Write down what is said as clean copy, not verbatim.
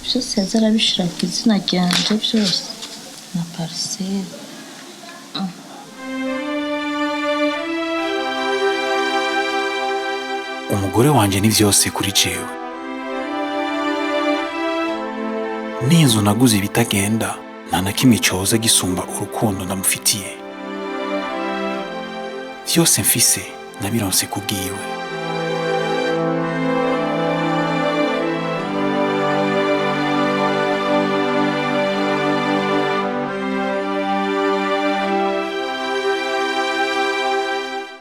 byose yaza arabishira ku izina ryanje byose na parcelle. Umugore wanje ni vyose kuri jewe. N'inzu naguze bitagenda nta na kimwe coza gisumba urukundo ndamufitiye. Vyose mfise nabironse kubwiwe.